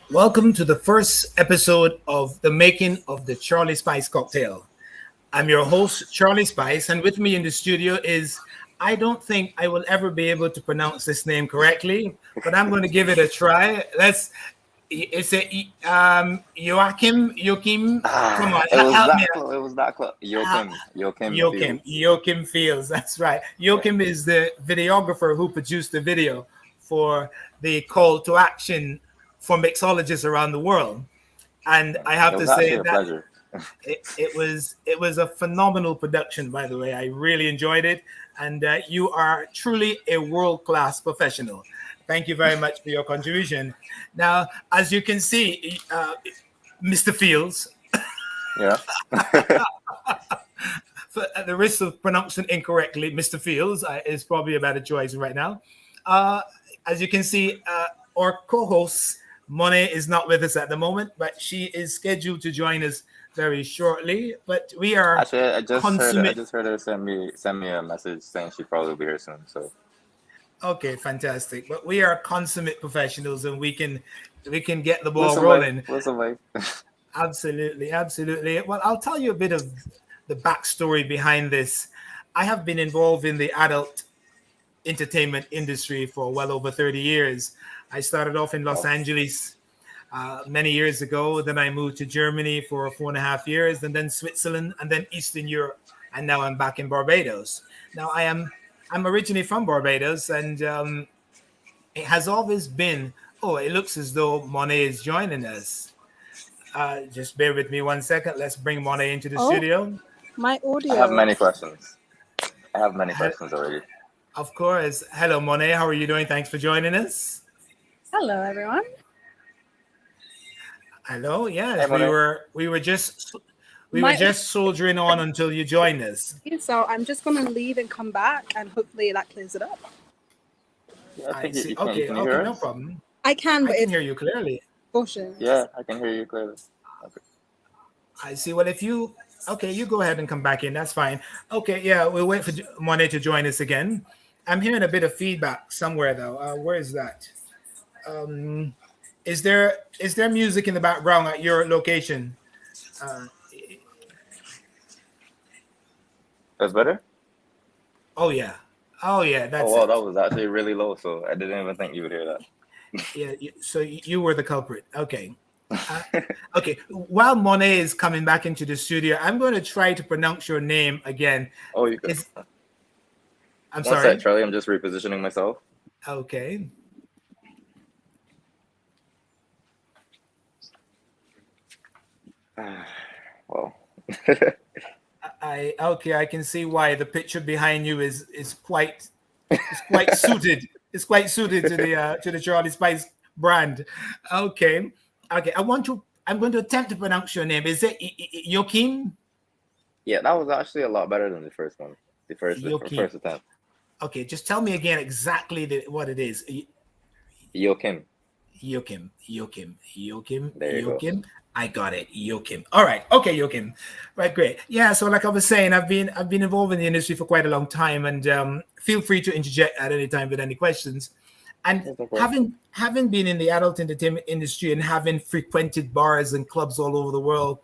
Welcome to the first episode of the making of the Charlie Spice cocktail. I'm your host, Charlie Spice, and with me in the studio is I don't think I will ever be able to pronounce this name correctly, but I'm going to give it a try. It's Joaquim. Come on, It was help me that out. close. It was that close. Uh, Joaquim Fields. Joaquim Fields. That's right. Joaquim is the videographer who produced the video for the call to action for mixologists around the world. And I It have was to actually say a that pleasure. it was a phenomenal production. By the way, I really enjoyed it, and you are truly a world class professional. Thank you very much for your contribution. Now, as you can see, Mr. Fields, Yeah. for at the risk of pronouncing incorrectly, Mr. Fields is probably a better choice right now. As you can see, our co-host Monet is not with us at the moment, but she is scheduled to join us very shortly. But we are Actually, I just heard. I consummate. just heard her send me a message saying she'd probably be here soon. So Okay, fantastic. But we are consummate professionals, and we can get the ball listen, wife. rolling. Listen, wife. Absolutely, absolutely. Well, I'll tell you a bit of the backstory behind this. I have been involved in the adult entertainment industry for well over 30 years. I started off in Los Oh, Angeles many years ago. Then I moved to Germany for 4.5 years, and then Switzerland, and then Eastern Europe, and now I'm back in Barbados. Now I'm originally from Barbados, and it has always been. Oh, it looks as though Monet is joining us. Just bear with me 1 second. Let's bring Monet into the Oh, studio. my I have audio. many questions. I have many Hel- questions already. Of course. Hello, Monet. How are you doing? Thanks for joining us. Hello, everyone. Hello. Hey, Yes, we Monet. were we were just we were My just soldiering on until you joined us. so I'm just gonna leave and come back, and hopefully that clears it up. Yeah, I I think you, see. you can. You Okay. can Okay. hear No us? problem. I can, I but can it's hear you clearly. bullshit. Yeah, I can hear you clearly. Okay. I see. Well, if you okay, you go ahead and come back in. That's fine. Okay. Yeah, we'll wait for Monet to join us again. I'm hearing a bit of feedback somewhere though. Where is that? Um, is there music in the background at your location? Uh, That's better. oh yeah. Oh yeah. Oh That's wow, that it. was actually really low. So I didn't even think you would hear that. Yeah. So you were the culprit. Okay. Uh, okay. While Monet is coming back into the studio, I'm going to try to pronounce your name again. Oh, you can. Is I'm One sec, sorry. Charlie. I'm just repositioning myself. Okay. Well. I can see why the picture behind you is quite suited. It's quite suited to the Charlie Spice brand. Okay. Okay. I'm going to attempt to pronounce your name. Is it Joaquim? Yeah, that was actually a lot better than the first one. Joaquim. First attempt. Okay, just tell me again exactly what it is. Joaquim. There you go. Joaquim. I got it, Joaquim. All right, okay, Joaquim. Right, great. Yeah, so like I was saying, I've been involved in the industry for quite a long time, and feel free to interject at any time with any questions. And That's no problem. having been in the adult entertainment industry and having frequented bars and clubs all over the world,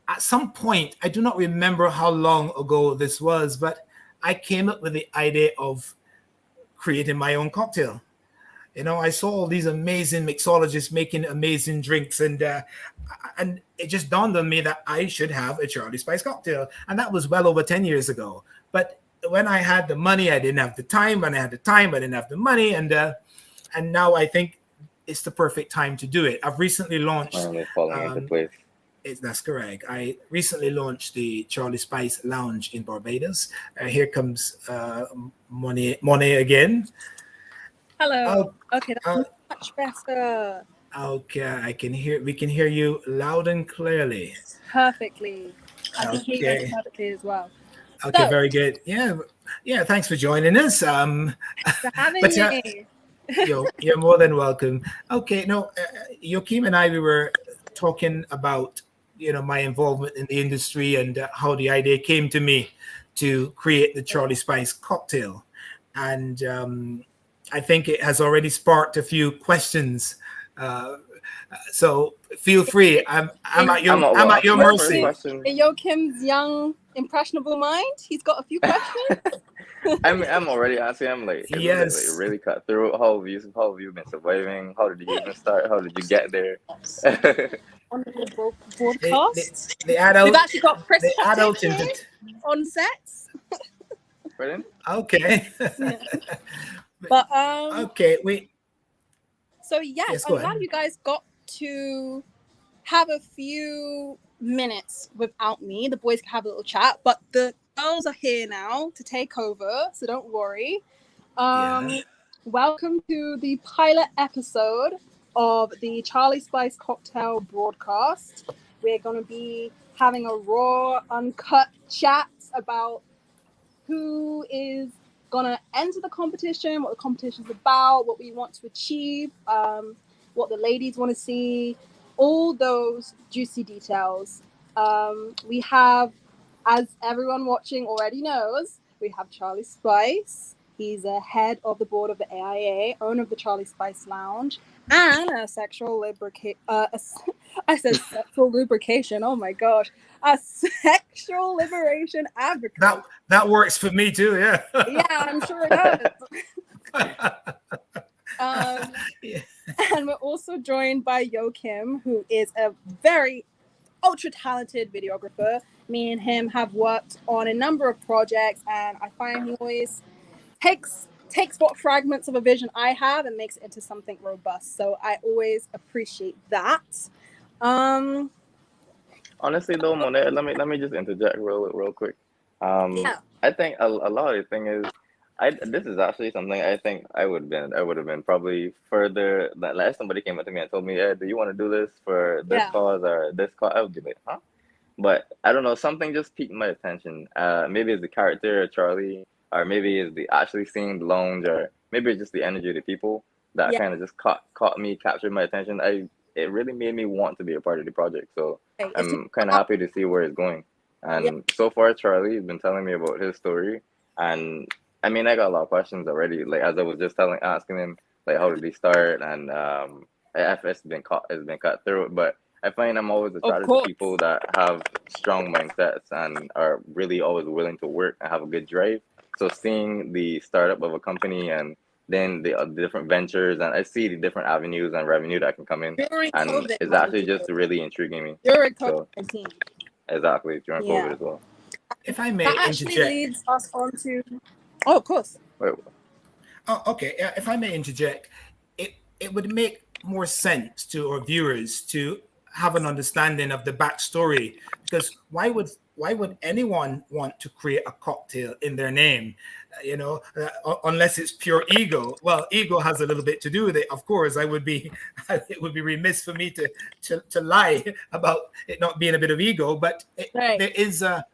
at some point, I do not remember how long ago this was, but I came up with the idea of creating my own cocktail. I saw all these amazing mixologists making amazing drinks, and it just dawned on me that I should have a Charlie Spice cocktail, and that was well over 10 years ago. But when I had the money, I didn't have the time. When I had the time, I didn't have the money, and now I think it's the perfect time to do it. I've recently launched. Finally falling into Um, place. that's correct. I recently launched the Charlie Spice Lounge in Barbados. Here comes Monet again. Hello. Oh, Okay, uh, that's much better. okay, I can hear. We can hear you loud and clearly. Perfectly. I can hear you guys Okay. perfectly as well. Okay, So, very good. Yeah, yeah. Thanks for joining us. for having But me. you're more than welcome. Okay, no, Joachim and I we were talking about my involvement in the industry and how the idea came to me to create the Charlie Spice cocktail, and I think it has already sparked a few questions uh, So feel free. I'm at your well, I'm at your my first mercy. question. In Joachim's young, impressionable mind, he's got a few questions. I'm already asking him like, is it like Yes. really cut through? How have you been surviving? How did you even start? How did you get there? On the The, broadcast. the adult We've actually got Chris the Pottick adult here on sets. Pardon? Okay. Yeah. But Okay. so yes, Yes, I'm go glad ahead. you guys got to have a few minutes without me. The boys can have a little chat, but the girls are here now to take over, so don't worry. Yeah. Welcome to the pilot episode of the Charlie Spice Cocktail broadcast. We're going to be having a raw, uncut chat about who is going to enter the competition, what the competition is about, what we want to achieve, what the ladies want to see, all those juicy details. We have, as everyone watching already knows, we have Charlie Spice. He's a head of the board of the AIA, owner of the Charlie Spice Lounge, and a sexual lubricant. I said sexual lubrication. Oh my gosh, a sexual liberation advocate. That works for me too. Yeah. Yeah, I'm sure it does. Yeah. And we're also joined by Joachim, who is a very ultra talented videographer. Me and him have worked on a number of projects, and I find he always takes what fragments of a vision I have and makes it into something robust. So I always appreciate that. Honestly though, Monet, let me just interject real quick. Yeah. I think a lot of the thing is, this is actually something I think I would have been probably further. Like somebody came up to me and told me, "Hey, do you want to do this for this Yeah. cause or this cause?" I would be like, "Huh?" But I don't know, something just piqued my attention. Maybe it's the character of Charlie, or maybe it's the actually seeing the lounge, or maybe it's just the energy of the people that Yeah. kind of just caught me, captured my attention. It really made me want to be a part of the project. So Okay, it's I'm kind of happy to see where it's going. And so far, Charlie's been telling me about his story, and I mean, I got a lot of questions already. Like as I was just asking him, like how did he start, and if it's been cut through. But I find I'm always Of attracted to course. people that have strong mindsets and are really always willing to work and have a good drive. So seeing the startup of a company and then the different ventures, and I see the different avenues and revenue that can come in, During and COVID, it's mind actually you. just really intriguing me. During So COVID-19. exactly during Yeah. COVID as well. If I may That actually interject. leads us on to. Oh, of course. Wait, Oh, okay. If I may interject, it would make more sense to our viewers to have an understanding of the backstory, because why would anyone want to create a cocktail in their name? Unless it's pure ego. Well, ego has a little bit to do with it, of course. It would be remiss for me to lie about it not being a bit of ego, but Right. there is a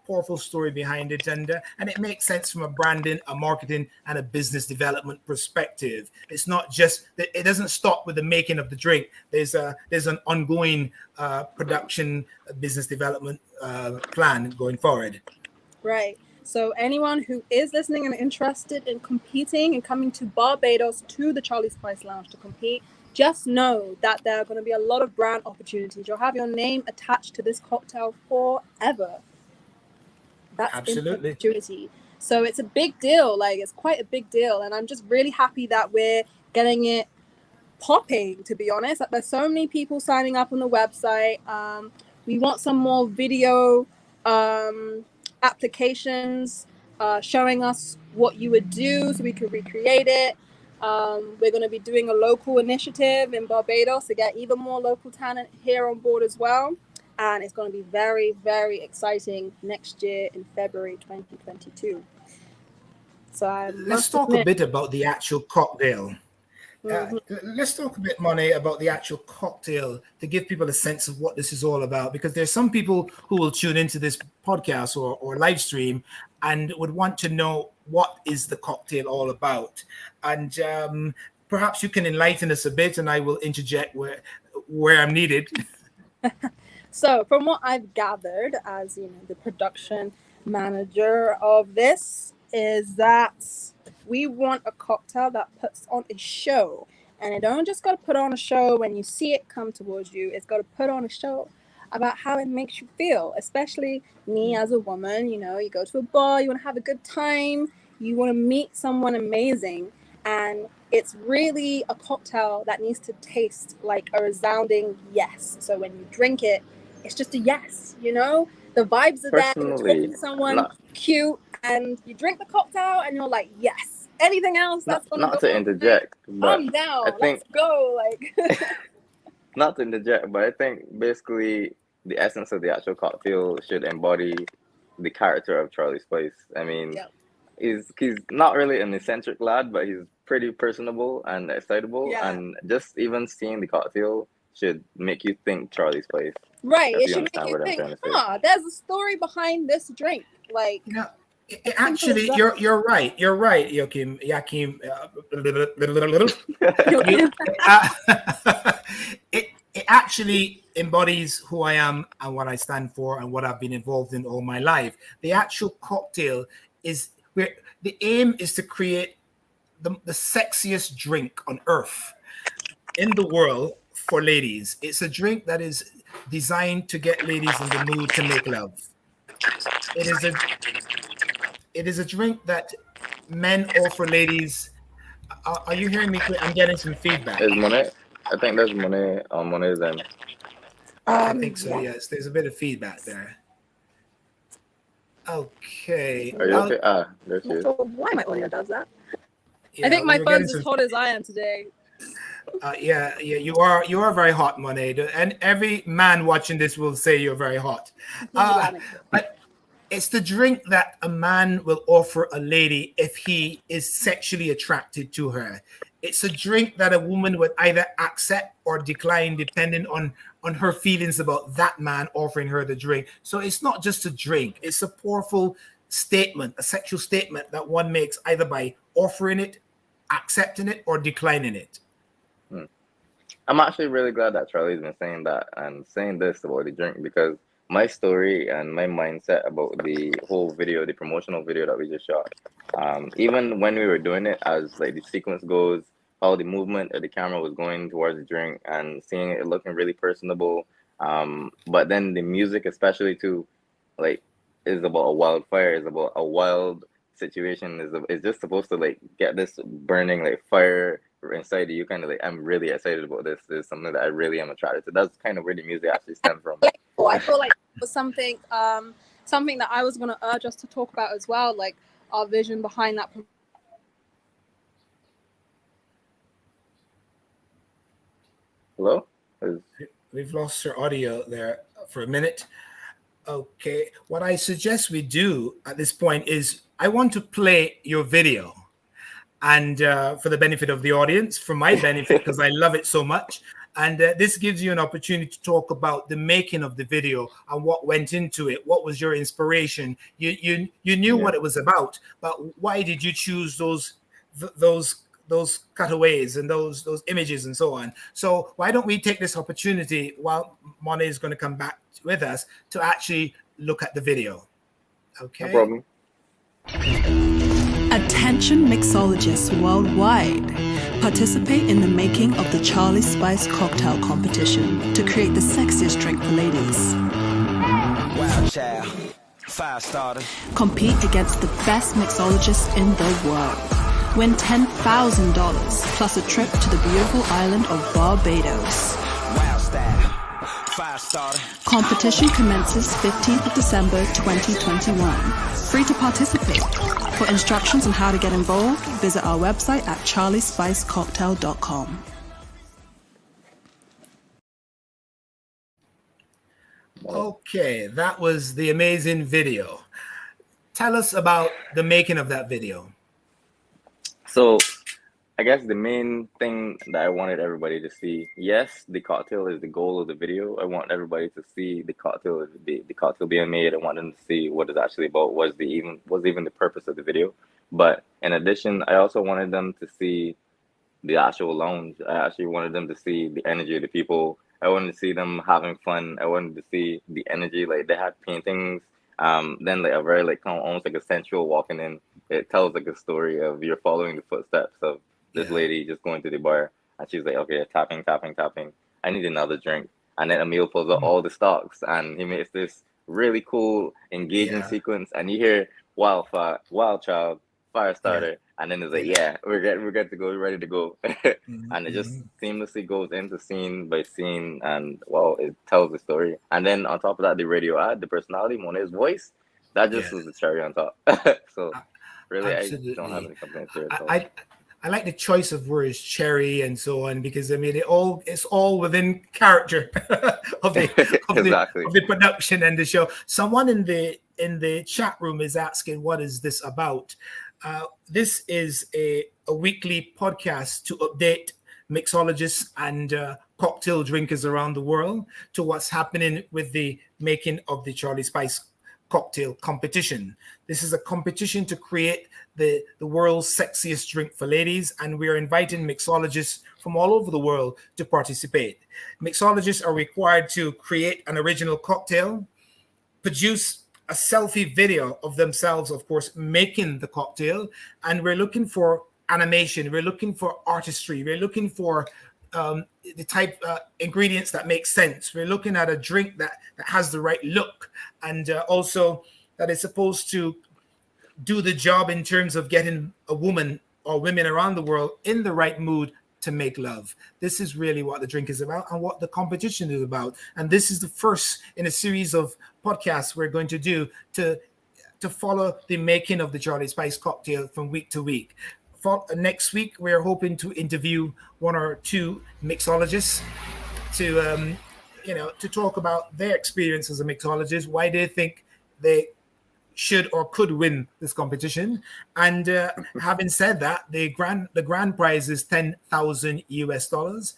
powerful story behind it, and it makes sense from a branding, a marketing, and a business development perspective. It's not just that it doesn't stop with the making of the drink. There's an ongoing production, business development plan going forward. Right. So anyone who is listening and interested in competing and coming to Barbados to the Charlie Spice Lounge to compete, just know that there are going to be a lot of brand opportunities. You'll have your name attached to this cocktail forever. That's Absolutely. an opportunity. So it's a big deal. Like, it's quite a big deal. And I'm just really happy that we're getting it popping, to be honest. Like, there's so many people signing up on the website. We want some more video applications showing us what you would do so we can recreate it. We're going to be doing a local initiative in Barbados to get even more local talent here on board as well. And it's going to be very, very exciting next year in February 2022. So let's talk a bit about the actual cocktail. Let's talk a bit, Monet, about the actual cocktail to give people a sense of what this is all about, because there's some people who will tune into this podcast or live stream and would want to know what is the cocktail all about. And perhaps you can enlighten us a bit, and I will interject where I'm needed. So from what I've gathered as the production manager of this, is that we want a cocktail that puts on a show. And it don't just got to put on a show when you see it come towards you. It's got to put on a show about how it makes you feel, especially me as a woman. You know, you go to a bar, you want to have a good time, you want to meet someone amazing, and it's really a cocktail that needs to taste like a resounding yes. So when you drink it, it's just a yes, you know? The vibes are there, you're talking to someone cute, and you drink the cocktail and you're like, yes. Anything else that's gonna not go to interject, but I'm down. I think, Let's go. Like not to interject, but I think basically the essence of the actual cocktail should embody the character of Charlie Spice. I mean, Yep. he's not really an eccentric lad, but he's pretty personable and excitable. Yeah. And just even seeing the cocktail should make you think Charlie Spice. Right. If It you should make understand you what I'm think, trying to say. there's a story behind this drink. Like No, actually, you're right. You're right, Joaquim. It actually embodies who I am and what I stand for and what I've been involved in all my life. The actual cocktail is where the aim is to create the sexiest drink on earth in the world for ladies. It's a drink that is designed to get ladies in the mood to make love. It is a drink that men offer ladies. Are you hearing me? I'm getting some feedback. Is Monet? I think there's Monet on Monet's end. I think so. Yes, there's a bit of feedback there. Okay. Are you okay? There she is. Why my audio does that? Yeah, I think my we're phone's getting as hot as I am today. yeah, you are very hot, Monet, and every man watching this will say you're very hot. But it's the drink that a man will offer a lady if he is sexually attracted to her. It's a drink that a woman would either accept or decline depending on her feelings about that man offering her the drink. So it's not just a drink, it's a powerful statement, a sexual statement that one makes either by offering it, accepting it, or declining it. I'm actually really glad that Charlie's been saying that and saying this about the drink, because my story and my mindset about the whole video, the promotional video that we just shot, even when we were doing it, as like the sequence goes, how the movement of the camera was going towards the drink and seeing it looking really personable, but then the music especially too, like, is about a wildfire, is about a wild situation, is just supposed to like get this burning like fire inside you. Kind of like, I'm really excited about this. This is something that I really am attracted to. That's kind of where the music actually stems from. I feel like it was something that I was going to urge us to talk about as well, like our vision behind that. Hello? We've lost your audio there for a minute. Okay, what I suggest we do at this point is I want to play your video, and for the benefit of the audience, for my benefit, because I love it so much. And this gives you an opportunity to talk about the making of the video and what went into it. What was your inspiration? You knew what it was about, but why did you choose those cutaways and those images and so on? So why don't we take this opportunity while Monet is going to come back with us to actually look at the video? Okay. No problem. Attention mixologists worldwide. Participate in the making of the Charlie Spice cocktail competition to create the sexiest drink for ladies. Wow, child. Fire starter. Compete against the best mixologists in the world. Win $10,000 plus a trip to the beautiful island of Barbados. Wow, style. Fire starter. Competition commences 15th of December 2021. Free to participate. For instructions on how to get involved, visit our website at charliespicecocktail.com. Okay, that was the amazing video. Tell us about the making of that video. So I guess the main thing that I wanted everybody to see, yes, the cocktail is the goal of the video. I want everybody to see the cocktail, the cocktail being made. I want them to see what it's actually about. Was even the purpose of the video. But in addition, I also wanted them to see the actual lounge. I actually wanted them to see the energy of the people. I wanted to see them having fun. I wanted to see the energy. Like, they had paintings. Then like a very like almost like a sensual walking in. It tells like a story of you're following the footsteps of this lady just going to the bar. And she's like, okay, tapping, tapping, tapping. I need another drink. And then Emil pulls out all the stocks, and he makes this really cool, engaging sequence. And you hear Wild Child, Firestarter, and then it's like, yeah, we're good to go, we're ready to go. And it just seamlessly goes into scene by scene, and wow, it tells the story. And then on top of that, the radio ad, the personality, Monet's voice, that just was the cherry on top. So really, absolutely. I don't have any complaints here at all. I like the choice of words, cherry and so on, because I mean it's all within character of the production and the show. Someone in the chat room is asking, what is this about? This is a weekly podcast to update mixologists and cocktail drinkers around the world to what's happening with the making of the Charlie Spice cocktail competition. This is a competition to create the world's sexiest drink for ladies, and we're inviting mixologists from all over the world to participate. Mixologists are required to create an original cocktail, produce a selfie video of themselves, of course, making the cocktail, and we're looking for animation, we're looking for artistry, we're looking for the type ingredients that make sense. We're looking at a drink that has the right look, and also that is supposed to do the job in terms of getting a woman or women around the world in the right mood to make love. This is really what the drink is about and what the competition is about. And this is the first in a series of podcasts we're going to do to follow the making of the Charlie Spice cocktail from week to week. Next week, we're hoping to interview one or two mixologists to talk about their experience as a mixologist, why they think they should or could win this competition. And having said that, the grand prize is $10,000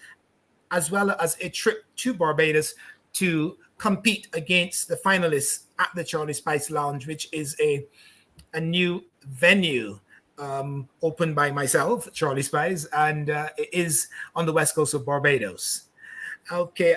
as well as a trip to Barbados to compete against the finalists at the Charlie Spice Lounge, which is a new venue opened by myself, Charlie Spice, and it is on the west coast of Barbados. Okay,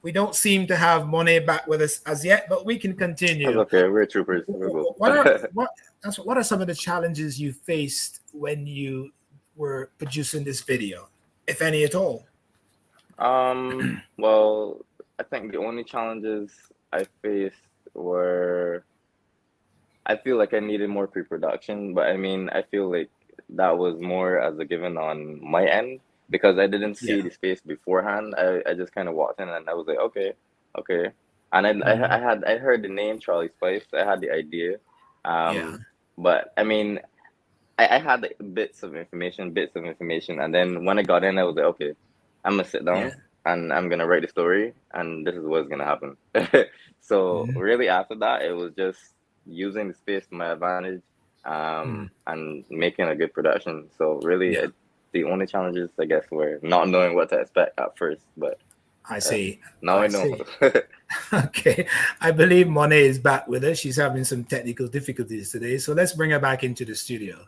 we don't seem to have Monet back with us as yet, but we can continue. That's okay, we're troopers. What are some of the challenges you faced when you were producing this video, if any at all? Well, I think the only challenges I faced were, I feel like I needed more pre-production, but I mean, I feel like that was more as a given on my end because I didn't see the space beforehand. I just kind of walked in and I was like, okay. And I heard the name Charlie Spice. I had the idea. But I mean, I had bits of information. And then when I got in, I was like, okay, I'm going to sit down and I'm going to write the story and this is what's going to happen. So really after that, it was just using the space to my advantage and making a good production. So really the only challenges, I guess, were not knowing what to expect at first, but I see. Now I know. Okay. I believe Monet is back with us. She's having some technical difficulties today. So let's bring her back into the studio.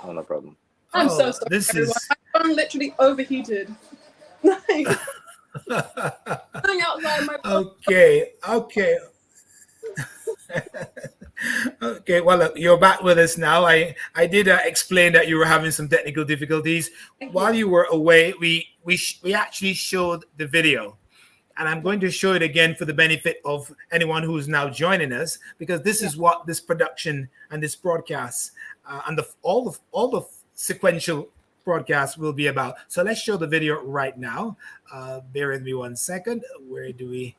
Oh, no problem. I'm so sorry, my phone literally overheated. Like, outside my phone. Okay. Okay, well, look, you're back with us now. I did explain that you were having some technical difficulties. While you were away, we actually showed the video. And I'm going to show it again for the benefit of anyone who's now joining us, because this is what this production and this broadcast and all the sequential broadcasts will be about. So let's show the video right now. Bear with me 1 second. Where do we...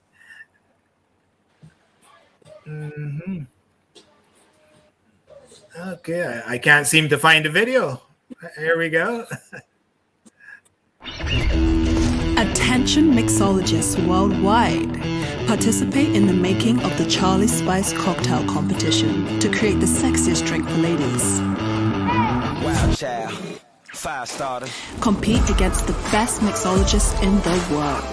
Okay, I can't seem to find the video. Here we go. Attention mixologists worldwide. Participate in the making of the Charlie Spice cocktail competition to create the sexiest drink for ladies. Wild Child, Firestarter. Compete against the best mixologists in the world.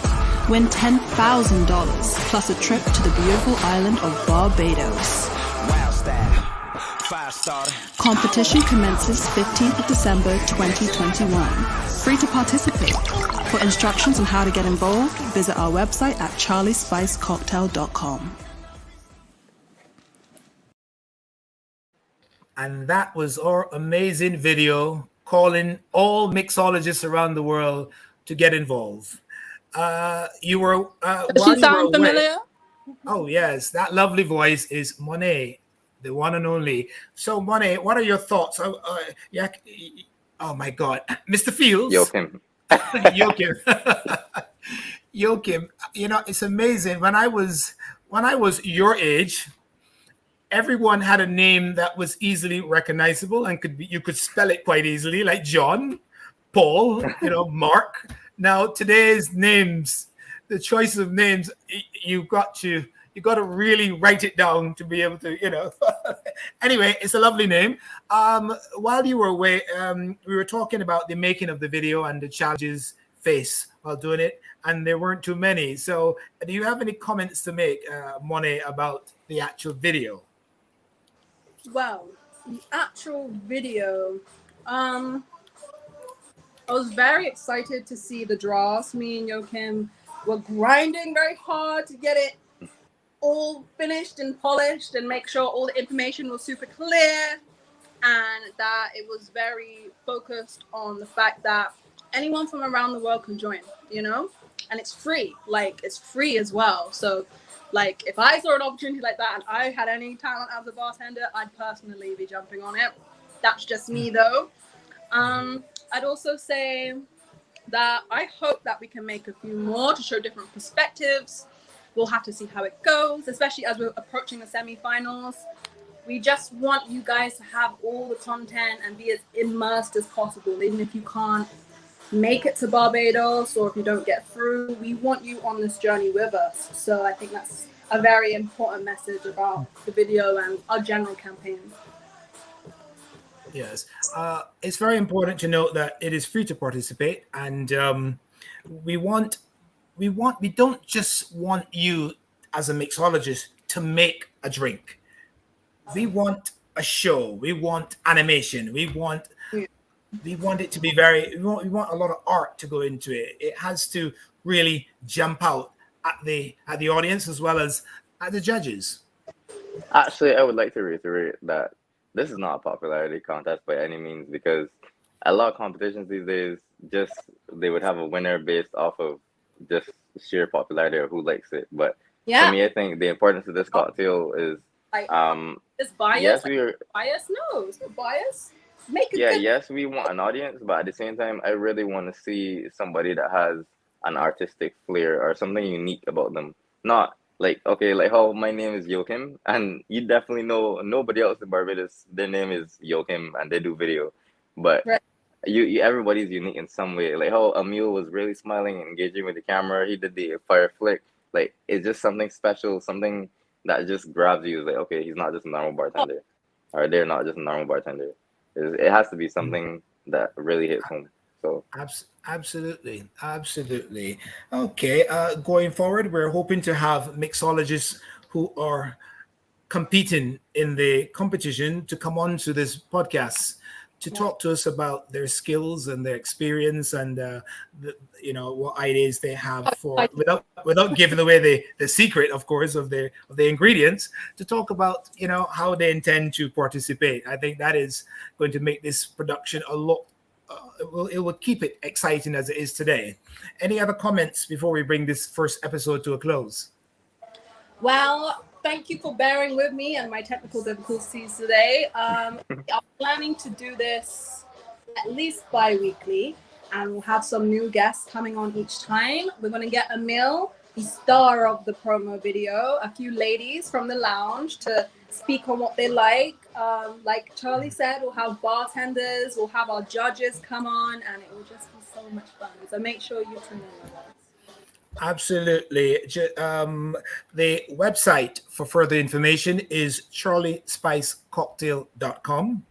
Win $10,000 plus a trip to the beautiful island of Barbados. Wild Style, Firestarter. Competition commences 15th of December 2021. Free to participate. For instructions on how to get involved, visit our website at charliespicecocktail.com. And that was our amazing video calling all mixologists around the world to get involved. You were Does while she you were sound away. familiar? Oh yes, that lovely voice is Monet, the one and only. So Monet, what are your thoughts? Yeah, oh my God, Mr. Fields, Joaquim. Joachim, Joachim. You know, it's amazing. When I was your age, everyone had a name that was easily recognizable and you could spell it quite easily, like John, Paul, Mark. Now today's names, the choice of names, you got to really write it down to be able to. Anyway, it's a lovely name. While you were away, we were talking about the making of the video and the challenges faced while doing it, and there weren't too many. So, do you have any comments to make, Monet, about the actual video? Well, the actual video, I was very excited to see the draws. Me and Joachim were grinding very hard to get it all finished and polished and make sure all the information was super clear, and that it was very focused on the fact that anyone from around the world can join, and it's free. Like, it's free as well. So, like, if I saw an opportunity like that and I had any talent as a bartender, I'd personally be jumping on it. That's just me, though. I'd also say that I hope that we can make a few more to show different perspectives. We'll have to see how it goes, especially as we're approaching the semifinals. We just want you guys to have all the content and be as immersed as possible, even if you can't make it to Barbados or if you don't get through. We want you on this journey with us. So I think that's a very important message about the video and our general campaign. Yes, it's very important to note that it is free to participate, and we don't just want you as a mixologist to make a drink. We want a show. We want animation. We want it to be we want a lot of art to go into it. It has to really jump out at the audience as well as at the judges. Actually, I would like to reiterate that this is not a popularity contest by any means, because a lot of competitions these days, they would have a winner based off of just sheer popularity or who likes it. But for me, I think the importance of this cocktail is it's bias. yes, we are bias. No, it's not bias. Make it good. Yes, we want an audience, but at the same time, I really want to see somebody that has an artistic flair or something unique about them. Not like, okay, like how my name is Joachim, and you definitely know nobody else in Barbados, their name is Joachim and they do video. But right. you everybody's unique in some way. Like how Emil was really smiling and engaging with the camera, he did the fire flick. Like, it's just something special, something that just grabs you. It's like, okay, he's not just a normal bartender, or they're not just a normal bartender. It has to be something that really hits home. So absolutely. Okay, going forward, we're hoping to have mixologists who are competing in the competition to come on to this podcast to talk to us about their skills and their experience and what ideas they have for, without giving away the secret, of course, of the ingredients, to talk about how they intend to participate. I think that is going to make this production a lot. It will keep it exciting as it is today. Any other comments before we bring this first episode to a close? Well, thank you for bearing with me and my technical difficulties today. I'm planning to do this at least bi-weekly, and we'll have some new guests coming on each time. We're going to get Emil, the star of the promo video, a few ladies from the lounge to speak on what they like. Like Charlie said, we'll have bartenders, we'll have our judges come on, and it will just be so much fun. So make sure you tune in with us. Absolutely. The website for further information is charliespicecocktail.com.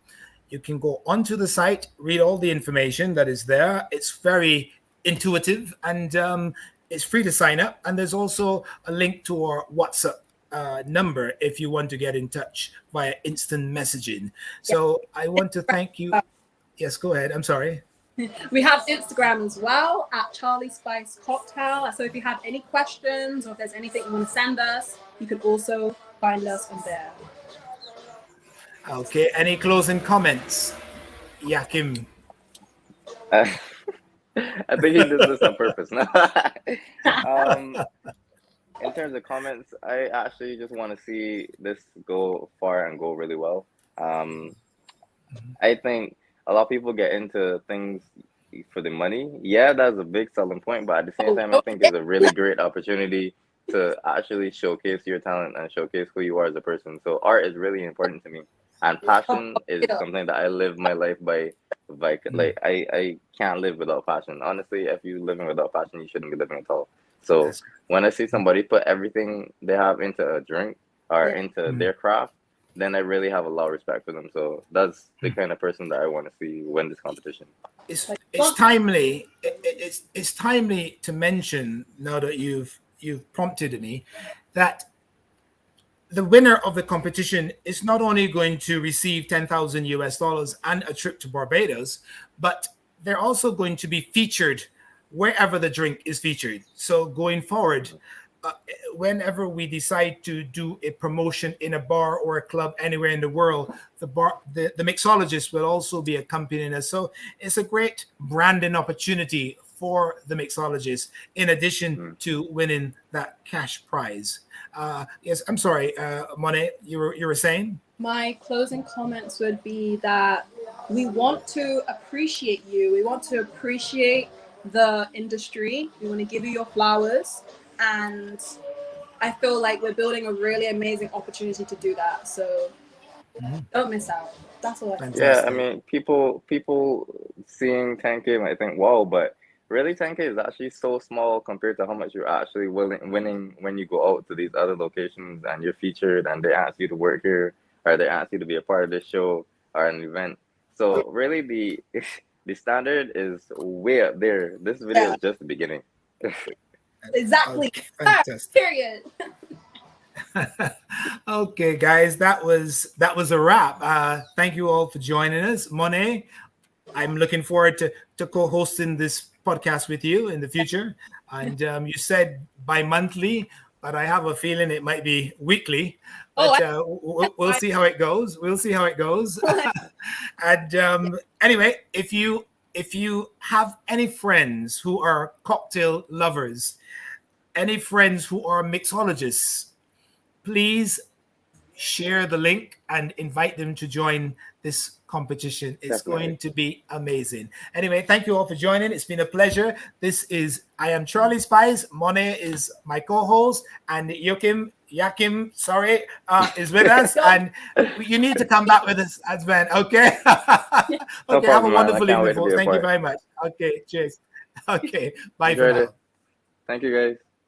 You can go onto the site, read all the information that is there. It's very intuitive, and it's free to sign up. And there's also a link to our WhatsApp number if you want to get in touch via instant messaging. So I want to thank you. Yes, go ahead. I'm sorry. We have Instagram as well at Charlie Spice Cocktail. So if you have any questions or if there's anything you want to send us, you can also find us on there. Okay. Any closing comments, Joachim? I think he does this on purpose. um, in terms of comments, I actually just want to see this go far and go really well. Um, I think a lot of people get into things for the money. Yeah, that's a big selling point, but at the same time, I think it's a really great opportunity to actually showcase your talent and showcase who you are as a person. So art is really important to me, and passion is something that I live my life by. Like I can't live without passion. Honestly, if you're living without passion, you shouldn't be living at all. So when I see somebody put everything they have into a drink or into their craft, then I really have a lot of respect for them. So that's the kind of person that I want to see win this competition. It's timely. It's timely to mention, now that you've prompted me, that the winner of the competition is not only going to receive $10,000 and a trip to Barbados, but they're also going to be featured wherever the drink is featured. So going forward, whenever we decide to do a promotion in a bar or a club anywhere in the world, the mixologist will also be accompanying us. So it's a great branding opportunity for the mixologist, in addition to winning that cash prize. Yes, I'm sorry, Monet, you were saying? My closing comments would be that we want to appreciate you. We want to appreciate the industry. We want to give you your flowers. And I feel like we're building a really amazing opportunity to do that. So don't miss out. That's all I can say. Yeah, I mean, people seeing 10K might think, wow, but really 10K is actually so small compared to how much you're actually winning when you go out to these other locations and you're featured and they ask you to work here or they ask you to be a part of this show or an event. So really the standard is way up there. This video is just the beginning. Exactly. Fantastic. Period. Okay, guys, that was a wrap. Thank you all for joining us. Monet, I'm looking forward to co-hosting this podcast with you in the future. And you said bi-monthly, but I have a feeling it might be weekly. But we'll see how it goes. We'll see how it goes. And anyway, if you have any friends who are cocktail lovers, any friends who are mixologists, please share the link and invite them to join this competition. It's going to be amazing. Anyway, thank you all for joining. It's been a pleasure. I am Charlie Spice. Monet is my co-host, and Joaquim, is with us. And you need to come back with us as well. Okay. Okay. Have a wonderful evening, folks. Thank you very much. Okay. Cheers. Okay. Bye for now. Thank you, guys.